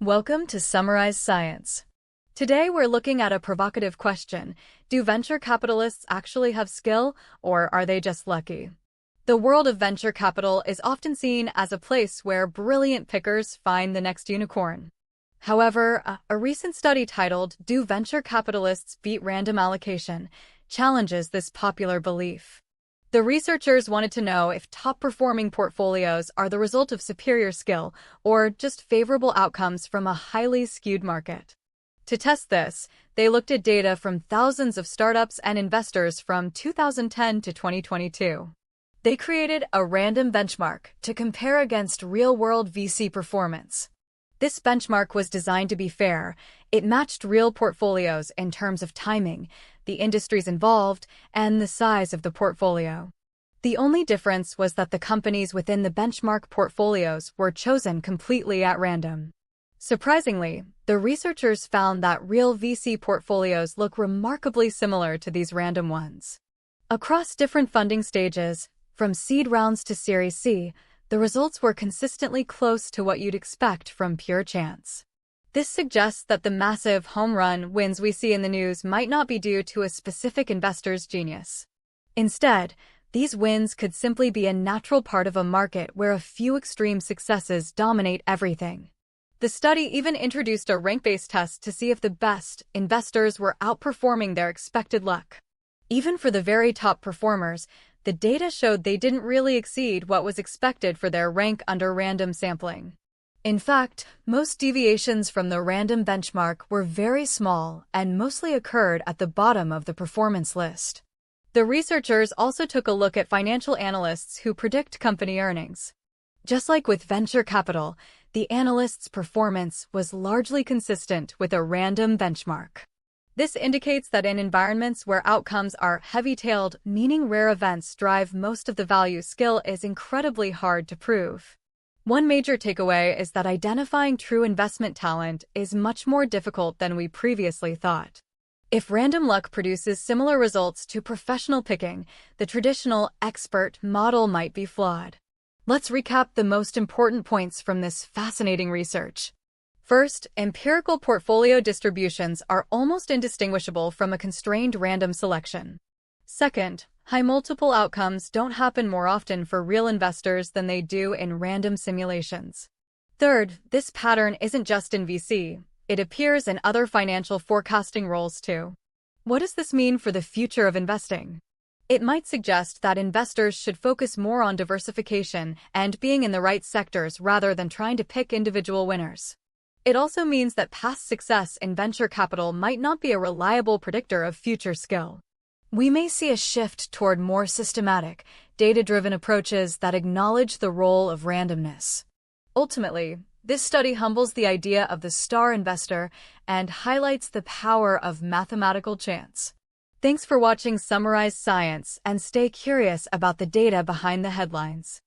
Welcome to Summarize Science. Today we're looking at a provocative question. Do venture capitalists actually have skill, or are they just lucky? The world of venture capital is often seen as a place where brilliant pickers find the next unicorn. However, a recent study titled, "Do Venture Capitalists Beat Random Allocation?" challenges this popular belief. The researchers wanted to know if top-performing portfolios are the result of superior skill or just favorable outcomes from a highly skewed market. To test this, they looked at data from thousands of startups and investors from 2010 to 2022. They created a random benchmark to compare against real-world VC performance. This benchmark was designed to be fair. It matched real portfolios in terms of timing, the industries involved, and the size of the portfolio. The only difference was that the companies within the benchmark portfolios were chosen completely at random. Surprisingly, the researchers found that real VC portfolios look remarkably similar to these random ones. Across different funding stages, from seed rounds to Series C, the results were consistently close to what you'd expect from pure chance. This suggests that the massive home run wins we see in the news might not be due to a specific investor's genius. Instead, these wins could simply be a natural part of a market where a few extreme successes dominate everything. The study even introduced a rank-based test to see if the best investors were outperforming their expected luck. Even for the very top performers, the data showed they didn't really exceed what was expected for their rank under random sampling. In fact, most deviations from the random benchmark were very small and mostly occurred at the bottom of the performance list. The researchers also took a look at financial analysts who predict company earnings. Just like with venture capital, the analysts' performance was largely consistent with a random benchmark. This indicates that in environments where outcomes are heavy-tailed, meaning rare events drive most of the value, skill is incredibly hard to prove. One major takeaway is that identifying true investment talent is much more difficult than we previously thought. If random luck produces similar results to professional picking, the traditional expert model might be flawed. Let's recap the most important points from this fascinating research. First, empirical portfolio distributions are almost indistinguishable from a constrained random selection. Second, high multiple outcomes don't happen more often for real investors than they do in random simulations. Third, this pattern isn't just in VC, it appears in other financial forecasting roles too. What does this mean for the future of investing? It might suggest that investors should focus more on diversification and being in the right sectors rather than trying to pick individual winners. It also means that past success in venture capital might not be a reliable predictor of future skill. We may see a shift toward more systematic, data-driven approaches that acknowledge the role of randomness. Ultimately, this study humbles the idea of the star investor and highlights the power of mathematical chance. Thanks for watching Summarize Science, and stay curious about the data behind the headlines.